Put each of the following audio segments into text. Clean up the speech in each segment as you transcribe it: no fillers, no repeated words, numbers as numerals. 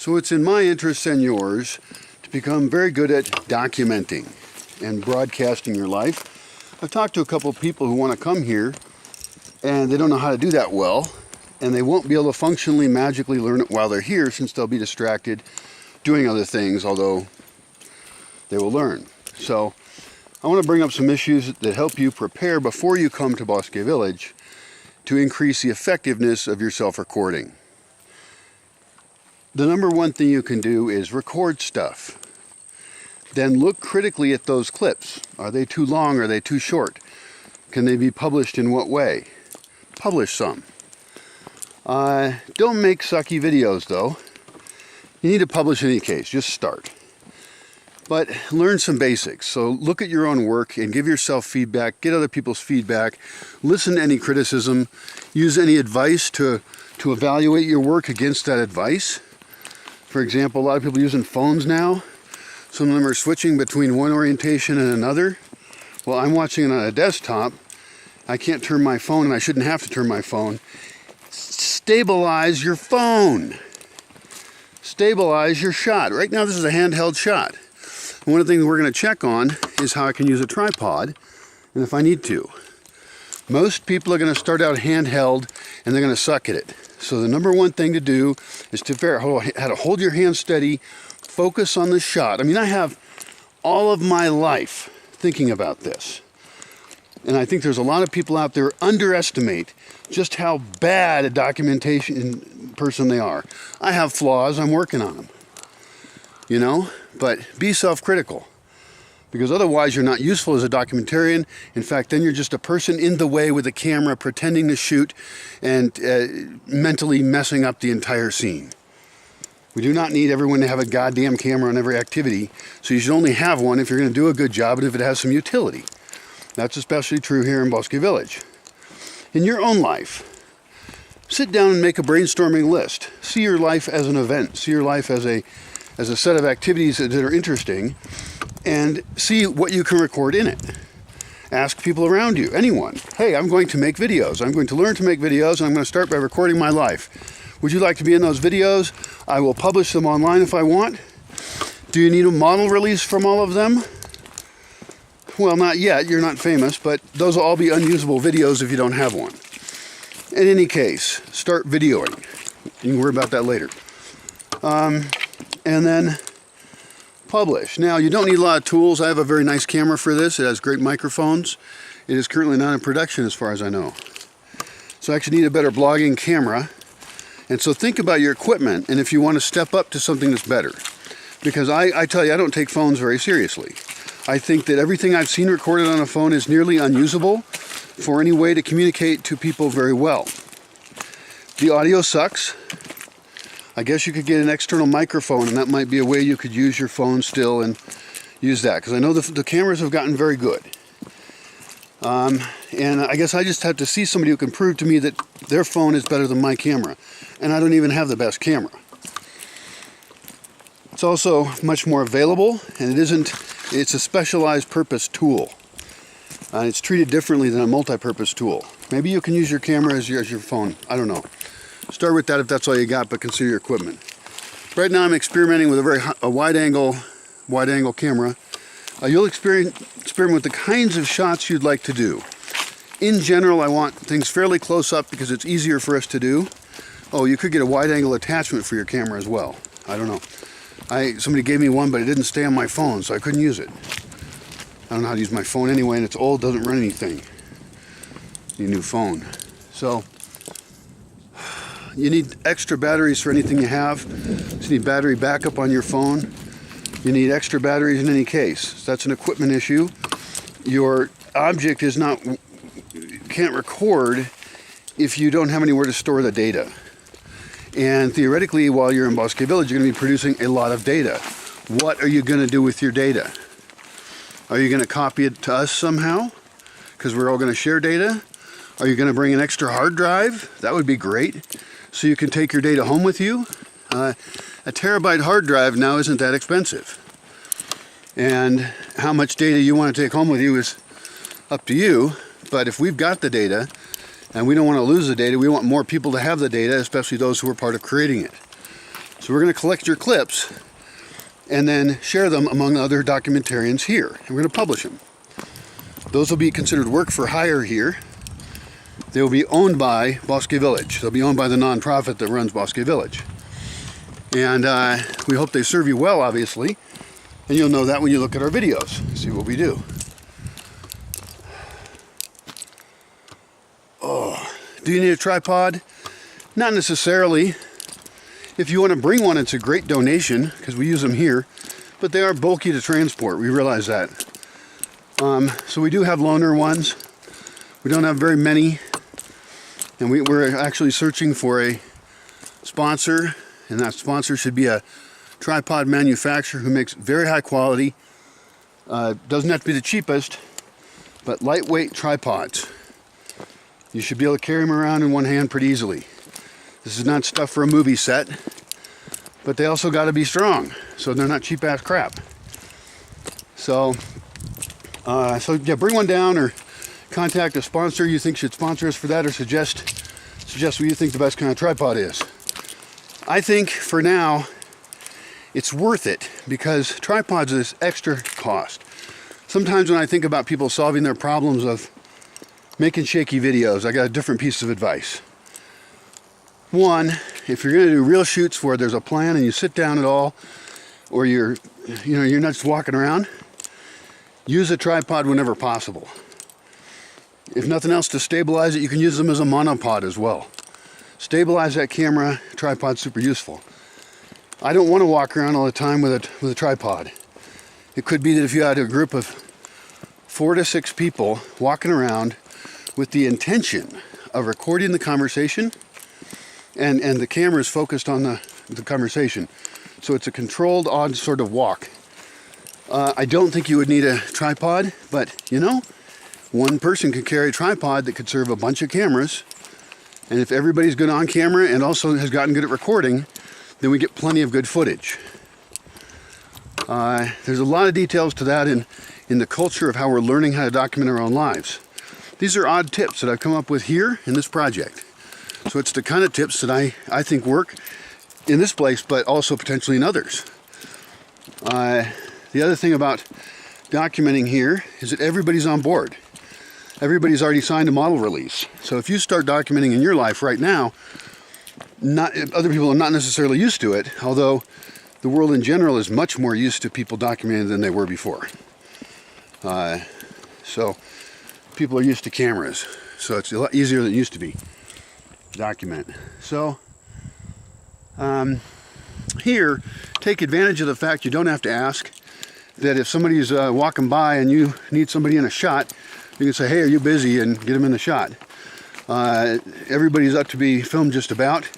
So it's in my interest and yours to become very good at documenting and broadcasting your life. I've talked to a couple of people who want to come here and they don't know how to do that well, and they won't be able to functionally, magically learn it while they're here since they'll be distracted doing other things, although they will learn. So I want to bring up some issues that help you prepare before you come to Bosque Village to increase the effectiveness of your self-recording. The number one thing you can do is record stuff. Then look critically at those clips. Are they too long? Are they too short? Can they be published in what way? Publish some. Don't make sucky videos though. You need to publish in any case, just start. But learn some basics. So look at your own work and give yourself feedback, get other people's feedback, listen to any criticism, use any advice to evaluate your work against that advice. For example, a lot of people are using phones now. Some of them are switching between one orientation and another. Well, I'm watching it on a desktop. I can't turn my phone, and I shouldn't have to turn my phone. Stabilize your phone. Stabilize your shot. Right now, this is a handheld shot. One of the things we're going to check on is how I can use a tripod, and if I need to. Most people are going to start out handheld, and they're going to suck at it. So the number one thing to do is to figure out how to hold your hand steady, focus on the shot. I mean, I have all of my life thinking about this. And I think there's a lot of people out there who underestimate just how bad a documentation person they are. I have flaws, I'm working on them. You know, but be self-critical. Because otherwise you're not useful as a documentarian. In fact, then you're just a person in the way with a camera pretending to shoot and mentally messing up the entire scene. We do not need everyone to have a goddamn camera on every activity, so you should only have one if you're going to do a good job and if it has some utility. That's especially true here in Bosque Village. In your own life, sit down and make a brainstorming list. See your life as an event. See your life as a set of activities that are interesting, and see what you can record in it. Ask people around you, anyone, hey, I'm going to make videos. I'm going to learn to make videos, and I'm going to start by recording my life. Would you like to be in those videos? I will publish them online if I want. Do you need a model release from all of them? Well, not yet, you're not famous, but those will all be unusable videos if you don't have one. In any case, start videoing. You can worry about that later. And then publish. Now, you don't need a lot of tools. I have a very nice camera for this. It has great microphones. It is currently not in production as far as I know. So I actually need a better blogging camera. And so think about your equipment and if you want to step up to something that's better. Because I tell you, I don't take phones very seriously. I think that everything I've seen recorded on a phone is nearly unusable for any way to communicate to people very well. The audio sucks. I guess you could get an external microphone, and that might be a way you could use your phone still and use that, because I know the cameras have gotten very good. And I guess I just have to see somebody who can prove to me that their phone is better than my camera, and I don't even have the best camera. It's also much more available, and it's a specialized purpose tool. It's treated differently than a multi-purpose tool. Maybe you can use your camera as your phone, I don't know. Start with that if that's all you got, but consider your equipment. Right now I'm experimenting with a wide-angle camera. You'll experiment with the kinds of shots you'd like to do. In general, I want things fairly close up because it's easier for us to do. Oh, you could get a wide-angle attachment for your camera as well. I don't know. Somebody gave me one, but it didn't stay on my phone, so I couldn't use it. I don't know how to use my phone anyway, and it's old, doesn't run anything. Need a new phone. So you need extra batteries for anything you have. So you need battery backup on your phone. You need extra batteries in any case. That's an equipment issue. Your object can't record if you don't have anywhere to store the data. And theoretically, while you're in Bosque Village, you're going to be producing a lot of data. What are you going to do with your data? Are you going to copy it to us somehow? Because we're all going to share data? Are you going to bring an extra hard drive? That would be great. So you can take your data home with you. A terabyte hard drive now isn't that expensive. And how much data you want to take home with you is up to you. But if we've got the data, and we don't want to lose the data, we want more people to have the data, especially those who are part of creating it. So we're going to collect your clips and then share them among other documentarians here. And we're going to publish them. Those will be considered work for hire here. They will be owned by Bosque Village. They'll be owned by the nonprofit that runs Bosque Village. And we hope they serve you well, obviously. And you'll know that when you look at our videos, see what we do. Oh, do you need a tripod? Not necessarily. If you want to bring one, it's a great donation because we use them here, but they are bulky to transport. We realize that. So we do have loaner ones. We don't have very many, and we're actually searching for a sponsor, and that sponsor should be a tripod manufacturer who makes very high quality. Doesn't have to be the cheapest, but lightweight tripods. You should be able to carry them around in one hand pretty easily. This is not stuff for a movie set, but they also got to be strong, so they're not cheap-ass crap. So yeah, bring one down or contact a sponsor you think should sponsor us for that, or suggest what you think the best kind of tripod is. I think for now, it's worth it because tripods is extra cost. Sometimes when I think about people solving their problems of making shaky videos, I got a different piece of advice. One, if you're going to do real shoots where there's a plan and you sit down at all, or you're not just walking around, use a tripod whenever possible. If nothing else to stabilize it, you can use them as a monopod as well. Stabilize that camera. Tripod's super useful. I don't want to walk around all the time with a tripod. It could be that if you had a group of 4 to 6 people walking around with the intention of recording the conversation, and the camera is focused on the conversation. So it's a controlled, odd sort of walk. I don't think you would need a tripod, but one person could carry a tripod that could serve a bunch of cameras. And if everybody's good on camera and also has gotten good at recording, then we get plenty of good footage. There's a lot of details to that in the culture of how we're learning how to document our own lives. These are odd tips that I've come up with here in this project. So it's the kind of tips that I think work in this place, but also potentially in others. The other thing about documenting here is that everybody's on board. Everybody's already signed a model release. So if you start documenting in your life right now, other people are not necessarily used to it, although the world in general is much more used to people documenting than they were before. So people are used to cameras, so it's a lot easier than it used to be to document. So here, take advantage of the fact you don't have to ask, that if somebody's walking by and you need somebody in a shot, you can say, hey, are you busy, and get them in the shot. Everybody's up to be filmed just about.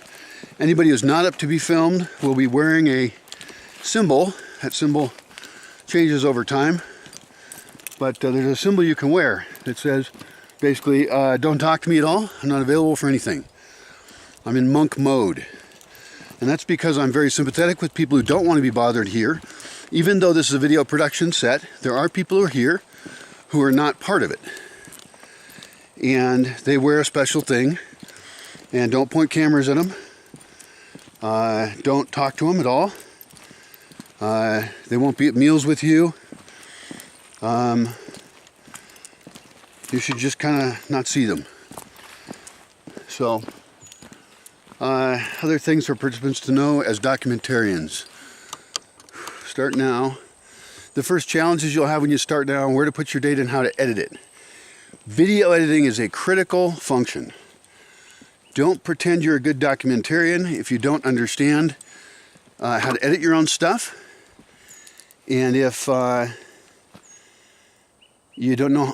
Anybody who's not up to be filmed will be wearing a symbol. That symbol changes over time, but there's a symbol you can wear that says basically, don't talk to me at all. I'm not available for anything. I'm in monk mode. And that's because I'm very sympathetic with people who don't want to be bothered here. Even though this is a video production set, there are people who are here who are not part of it. And they wear a special thing. And don't point cameras at them. Don't talk to them at all. They won't be at meals with you. You should just kind of not see them. So, other things for participants to know as documentarians. Start now. The first challenges you'll have when you start now, where to put your data and how to edit it. Video editing is a critical function. Don't pretend you're a good documentarian if you don't understand how to edit your own stuff. And if you don't know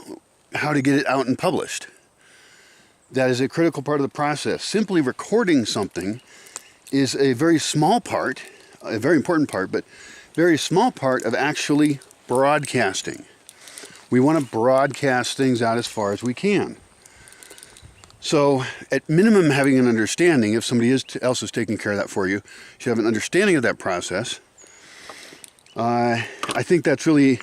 how to get it out and published. That is a critical part of the process. Simply recording something is a very small part, a very important part, but very small part of actually broadcasting. We want to broadcast things out as far as we can. So, at minimum, having an understanding, if somebody else is taking care of that for you, you should have an understanding of that process. I think that's really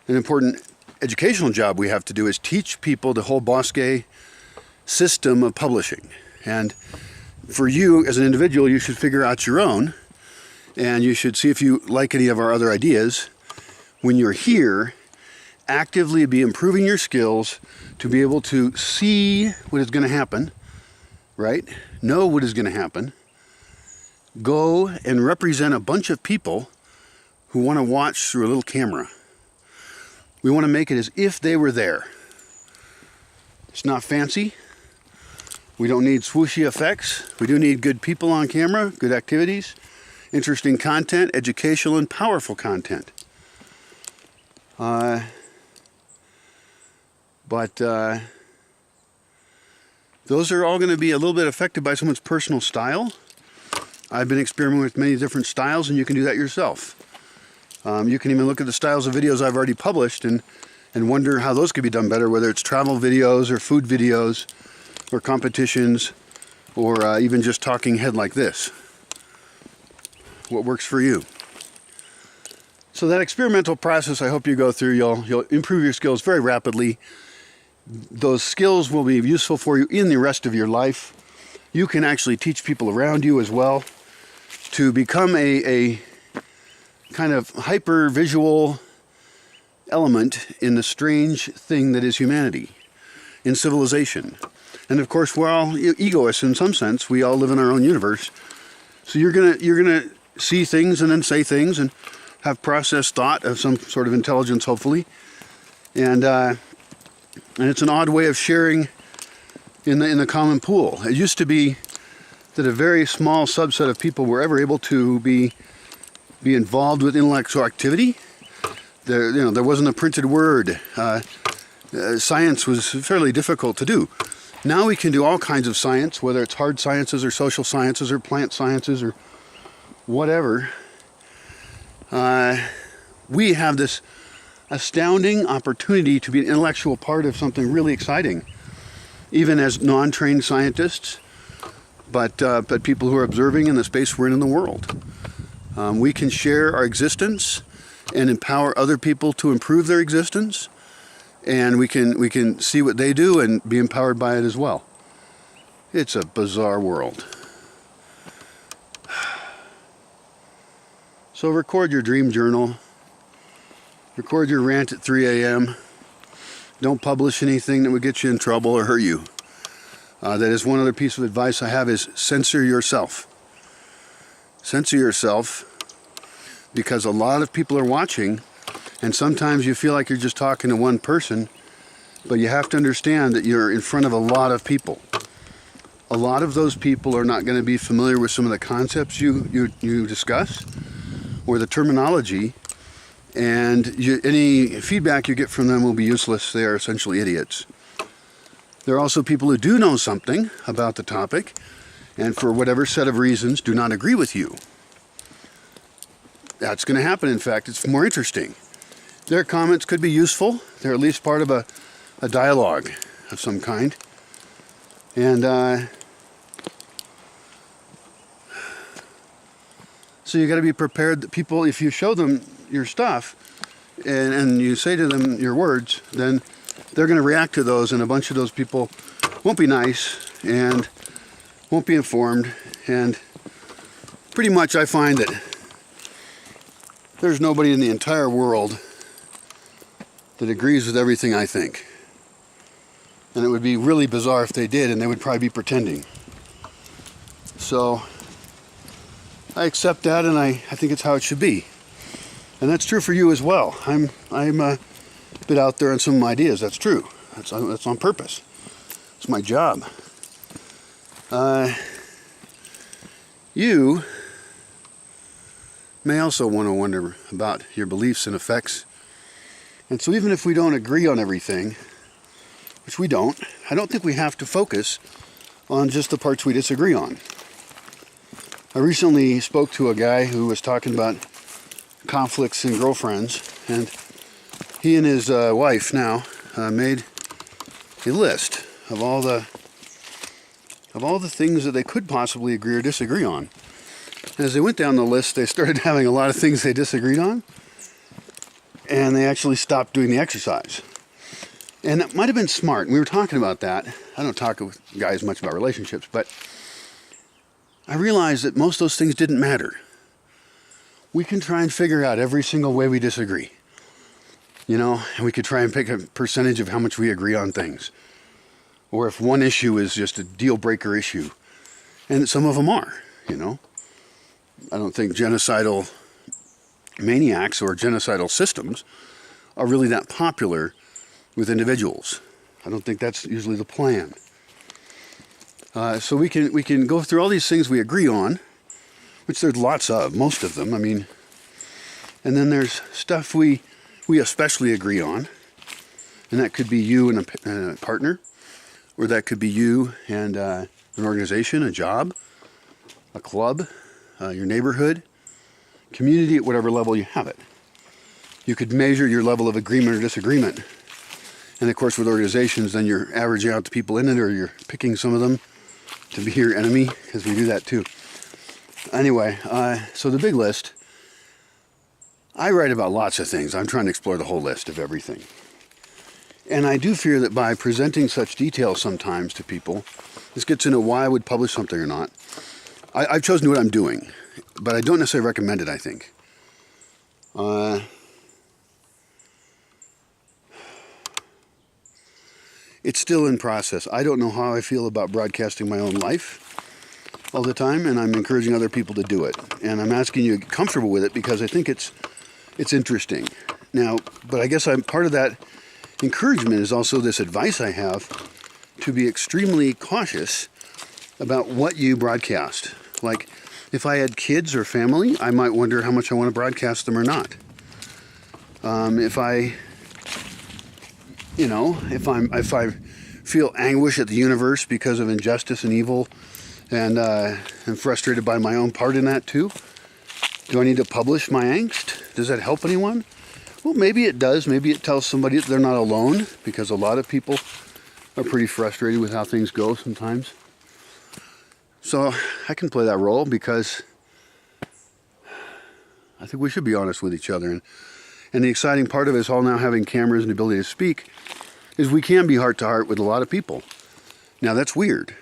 an important educational job we have to do, is teach people the whole Bosque system of publishing. And for you as an individual, you should figure out your own. And you should see if you like any of our other ideas. When you're here, actively be improving your skills to be able to see what is going to happen, right? Know what is going to happen. Go and represent a bunch of people who want to watch through a little camera. We want to make it as if they were there. It's not fancy. We don't need swooshy effects. We do need good people on camera, good activities, interesting content, educational and powerful content. Those are all going to be a little bit affected by someone's personal style. I've been experimenting with many different styles, and you can do that yourself. You can even look at the styles of videos I've already published and wonder how those could be done better, whether it's travel videos or food videos or competitions or even just talking head like this. What works for you? So that experimental process I hope you go through, you'll improve your skills very rapidly. Those skills will be useful for you in the rest of your life. You can actually teach people around you as well to become a kind of hyper-visual element in the strange thing that is humanity, in civilization. And of course, we're all egoists in some sense. We all live in our own universe. So you're gonna see things and then say things and have processed thought of some sort of intelligence, hopefully. And it's an odd way of sharing in the common pool. It used to be that a very small subset of people were ever able to be involved with intellectual activity. There wasn't a printed word. Science was fairly difficult to do. Now we can do all kinds of science, whether it's hard sciences or social sciences or plant sciences or whatever. We have this astounding opportunity to be an intellectual part of something really exciting, even as non-trained scientists, but people who are observing in the space we're in the world. We can share our existence and empower other people to improve their existence, and we can see what they do and be empowered by it as well. It's a bizarre world. So record your dream journal. Record your rant at 3 a.m. Don't publish anything that would get you in trouble or hurt you. That is one other piece of advice I have, is censor yourself. Censor yourself, because a lot of people are watching, and sometimes you feel like you're just talking to one person, but you have to understand that you're in front of a lot of people. A lot of those people are not going to be familiar with some of the concepts you discuss or the terminology, and any feedback you get from them will be useless. They are essentially idiots. There are also people who do know something about the topic, and for whatever set of reasons do not agree with you. That's going to happen. In fact, it's more interesting. Their comments could be useful. They're at least part of a dialogue of some kind. And so you got to be prepared that people, if you show them your stuff and you say to them your words, then they're going to react to those, and a bunch of those people won't be nice and won't be informed. And pretty much I find that there's nobody in the entire world that agrees with everything I think. And it would be really bizarre if they did, and they would probably be pretending. So I accept that, and I think it's how it should be. And that's true for you as well. I'm a bit out there on some of my ideas. That's true. That's on purpose. It's my job. You may also want to wonder about your beliefs and effects. And so even if we don't agree on everything, which we don't, I don't think we have to focus on just the parts we disagree on. I recently spoke to a guy who was talking about conflicts in girlfriends, and he and his wife now made a list of all the things that they could possibly agree or disagree on. As they went down the list, they started having a lot of things they disagreed on, and they actually stopped doing the exercise. And that might have been smart. And we were talking about that. I don't talk with guys much about relationships, but I realized that most of those things didn't matter. we can try and figure out every single way we disagree. You know, and we could try and pick a percentage of how much we agree on things. Or if one issue is just a deal breaker issue. And some of them are, you know. I don't think genocidal maniacs or genocidal systems are really that popular with individuals. I don't think that's usually the plan. So we can go through all these things we agree on, which there's lots of, most of them. I mean, and then there's stuff we especially agree on, and that could be you and a partner, or that could be you and an organization, a job, a club, your neighborhood, community, at whatever level you have it. You could measure your level of agreement or disagreement. And of course with organizations, then you're averaging out the people in it, or you're picking some of them to be your enemy, because we do that too. Anyway, so the big list, I write about lots of things. I'm trying to explore the whole list of everything. And I do fear that by presenting such details sometimes to people, this gets into why I would publish something or not. I've chosen what I'm doing, but I don't necessarily recommend it, I think. It's still in process. I don't know how I feel about broadcasting my own life all the time, and I'm encouraging other people to do it. And I'm asking you to get comfortable with it because I think it's interesting. Now, but I guess part of that encouragement is also this advice I have to be extremely cautious about what you broadcast. Like, if I had kids or family, I might wonder how much I want to broadcast them or not. If I feel anguish at the universe because of injustice and evil, and I'm frustrated by my own part in that too, do I need to publish my angst? Does that help anyone? Well, maybe it does. Maybe it tells somebody that they're not alone, because a lot of people are pretty frustrated with how things go sometimes. So I can play that role, because I think we should be honest with each other. And the exciting part of us all now having cameras and the ability to speak is we can be heart to heart with a lot of people. Now that's weird,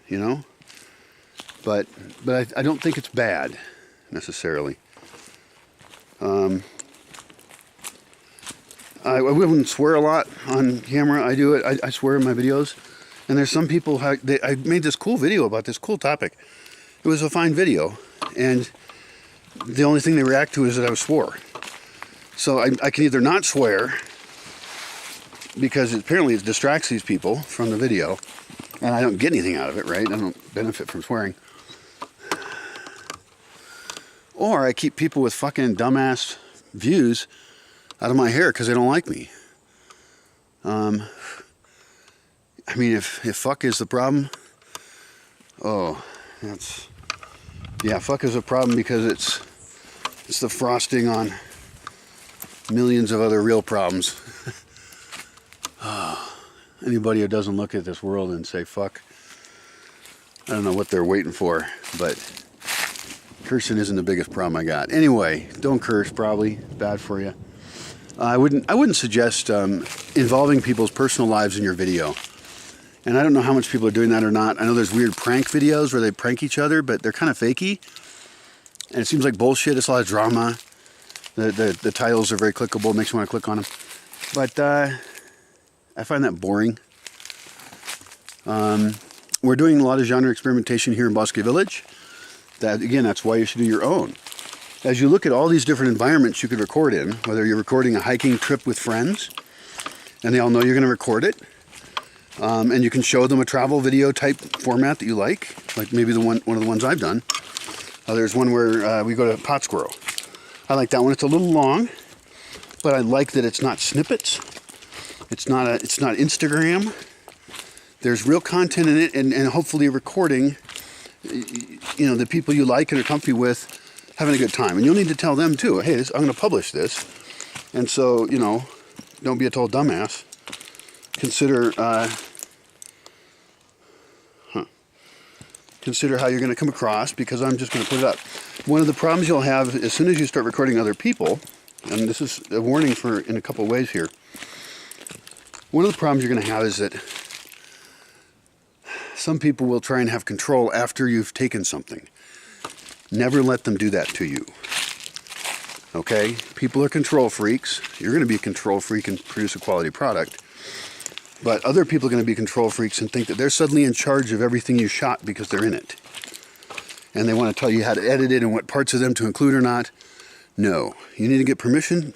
you know, but I don't think it's bad necessarily. I wouldn't swear a lot on camera. I do it. I swear in my videos. And there's some people, I made this cool video about this cool topic. It was a fine video, and the only thing they react to is that I swore. So I can either not swear, because apparently it distracts these people from the video, and I don't get anything out of it, right? I don't benefit from swearing. Or I keep people with fucking dumbass views out of my hair because they don't like me. I mean, if fuck is the problem, fuck is a problem, because it's the frosting on millions of other real problems. Anybody who doesn't look at this world and say fuck, I don't know what they're waiting for, but cursing isn't the biggest problem I got. Anyway, don't curse, probably bad for you. I wouldn't suggest involving people's personal lives in your video. And I don't know how much people are doing that or not. I know there's weird prank videos where they prank each other, but they're kind of fakey. And it seems like bullshit. It's a lot of drama. The titles are very clickable. Makes you want to click on them. But I find that boring. We're doing a lot of genre experimentation here in Bosque Village. That's why you should do your own. As you look at all these different environments you could record in, whether you're recording a hiking trip with friends, and they all know you're going to record it, and you can show them a travel video type format that you like maybe one of the ones I've done. There's one where we go to Pot Squirrel. I like that one. It's a little long, but I like that it's not snippets. It's not Instagram. There's real content in it, and hopefully recording, the people you like and are comfy with having a good time. And you'll need to tell them too, hey, I'm going to publish this. And so, don't be a total dumbass. Consider how you're going to come across, because I'm just going to put it up. One of the problems you'll have as soon as you start recording other people, and this is a warning in a couple of ways here. One of the problems you're going to have is that some people will try and have control after you've taken something. Never let them do that to you. Okay? People are control freaks. You're going to be a control freak and produce a quality product. But other people are going to be control freaks and think that they're suddenly in charge of everything you shot because they're in it. And they want to tell you how to edit it and what parts of them to include or not. No. You need to get permission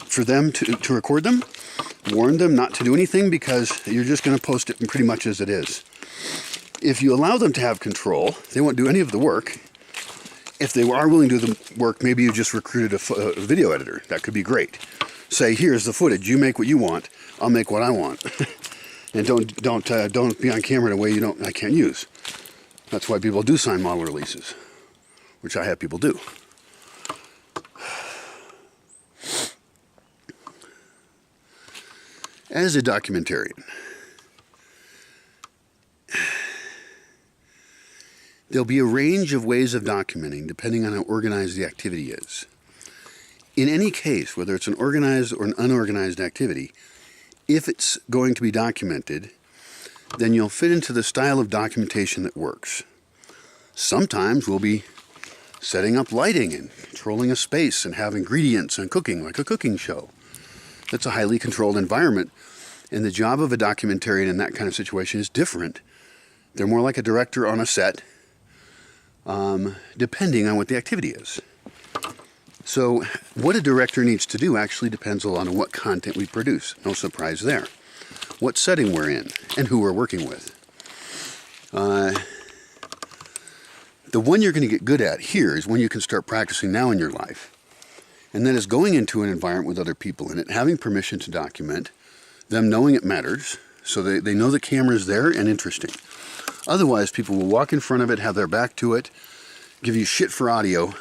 for them to record them. Warn them not to do anything because you're just going to post it pretty much as it is. If you allow them to have control, they won't do any of the work. If they are willing to do the work, maybe you just recruited a video editor. That could be great. Say, here's the footage. You make what you want. I'll make what I want. And don't be on camera in a way I can't use. That's why people do sign model releases, which I have people do. As a documentarian, there'll be a range of ways of documenting depending on how organized the activity is. In any case, whether it's an organized or an unorganized activity, if it's going to be documented, then you'll fit into the style of documentation that works. Sometimes we'll be setting up lighting and controlling a space and have ingredients and cooking, like a cooking show. That's a highly controlled environment, and the job of a documentarian in that kind of situation is different. They're more like a director on a set, depending on what the activity is. So what a director needs to do actually depends a lot on what content we produce. No surprise there. What setting we're in and who we're working with. The one you're going to get good at here is when you can start practicing now in your life. And that is going into an environment with other people in it, having permission to document, them knowing it matters, so they know the camera is there and interesting. Otherwise, people will walk in front of it, have their back to it, give you shit for audio.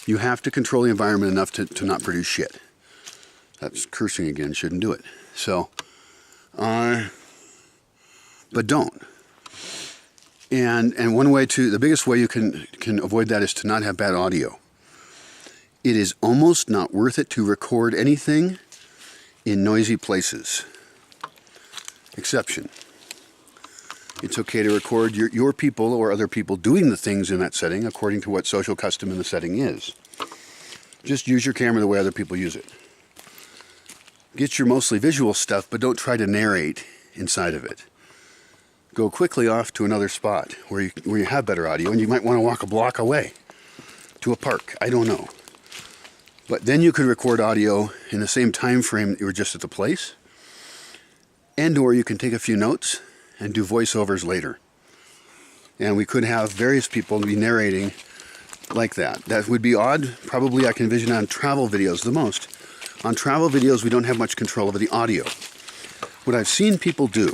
You have to control the environment enough to not produce shit. That's cursing again, shouldn't do it. So, but don't. And one way the biggest way you can avoid that is to not have bad audio. It is almost not worth it to record anything in noisy places. Exception. It's okay to record your people or other people doing the things in that setting according to what social custom in the setting is. Just use your camera the way other people use it. Get your mostly visual stuff, but don't try to narrate inside of it. Go quickly off to another spot where you have better audio, and you might want to walk a block away to a park. I don't know. But then you could record audio in the same time frame that you were just at the place, and or you can take a few notes and do voiceovers later. And we could have various people be narrating like that. That would be odd. Probably I can envision on travel videos the most. On travel videos, we don't have much control over the audio. What I've seen people do,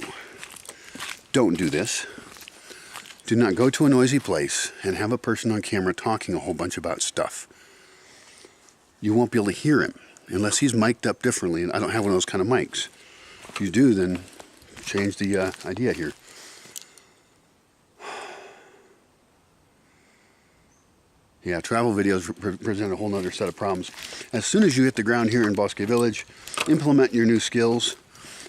don't do this. Do not go to a noisy place and have a person on camera talking a whole bunch about stuff. You won't be able to hear him unless he's mic'd up differently, and I don't have one of those kind of mics. If you do, then change the idea here. Yeah, travel videos present a whole other set of problems. As soon as you hit the ground here in Bosque Village, implement your new skills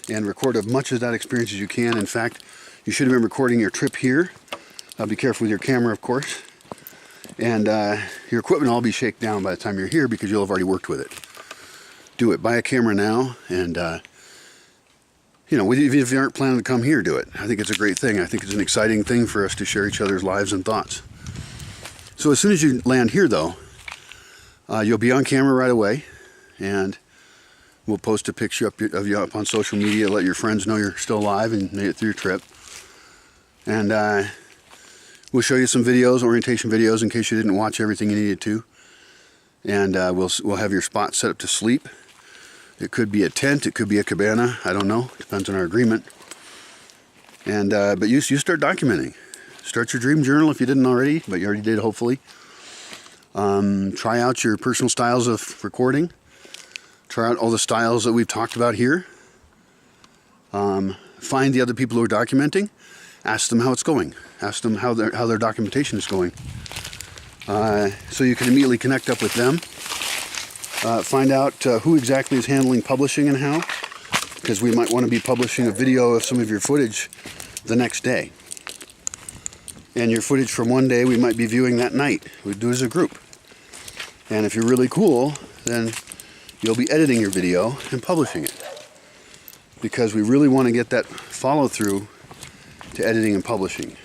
and record as much of that experience as you can. In fact, you should have been recording your trip here. Be careful with your camera, of course. And your equipment will all be shaken down by the time you're here because you'll have already worked with it. Do it. Buy a camera now, and even if you aren't planning to come here, do it. I think it's a great thing. I think it's an exciting thing for us to share each other's lives and thoughts. So as soon as you land here, though, you'll be on camera right away, and we'll post a picture of you up on social media, let your friends know you're still alive and made it through your trip. And we'll show you some videos, orientation videos, in case you didn't watch everything you needed to. And we'll have your spot set up to sleep. It could be a tent, it could be a cabana, I don't know, depends on our agreement. And but you start documenting. Start your dream journal if you didn't already, but you already did, hopefully. Try out your personal styles of recording. Try out all the styles that we've talked about here. Find the other people who are documenting. Ask them how it's going. Ask them how their documentation is going. So you can immediately connect up with them. Find out who exactly is handling publishing and how, because we might want to be publishing a video of some of your footage the next day. And your footage from one day we might be viewing that night. We'd do it as a group. And if you're really cool, then you'll be editing your video and publishing it. Because we really want to get that follow through to editing and publishing.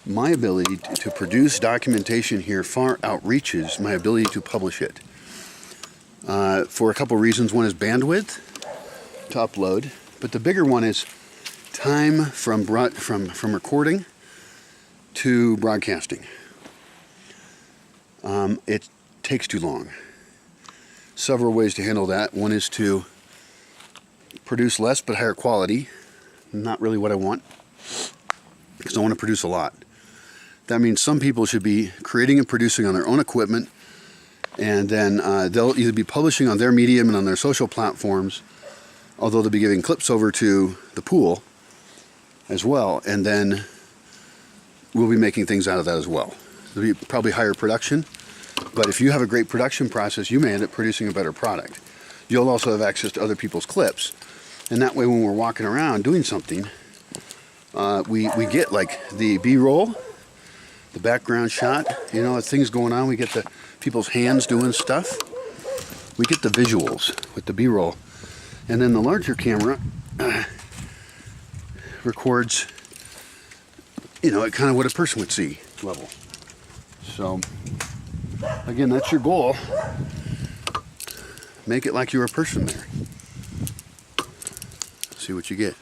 My ability to produce documentation here far outreaches my ability to publish it. For a couple reasons. One is bandwidth to upload, but the bigger one is time from recording to broadcasting. It takes too long. Several ways to handle that. One is to produce less but higher quality. Not really what I want, because I want to produce a lot. That means some people should be creating and producing on their own equipment, and then they'll either be publishing on their medium and on their social platforms, although they'll be giving clips over to the pool as well, and then we'll be making things out of that as well. There'll be probably higher production, but if you have a great production process, you may end up producing a better product. You'll also have access to other people's clips, and that way when we're walking around doing something, we get like the B-roll, the background shot, you know, as things going on, we get the people's hands doing stuff. We get the visuals with the B-roll. And then the larger camera records, you know, kind of what a person would see level. So, again, that's your goal. Make it like you're a person there. See what you get.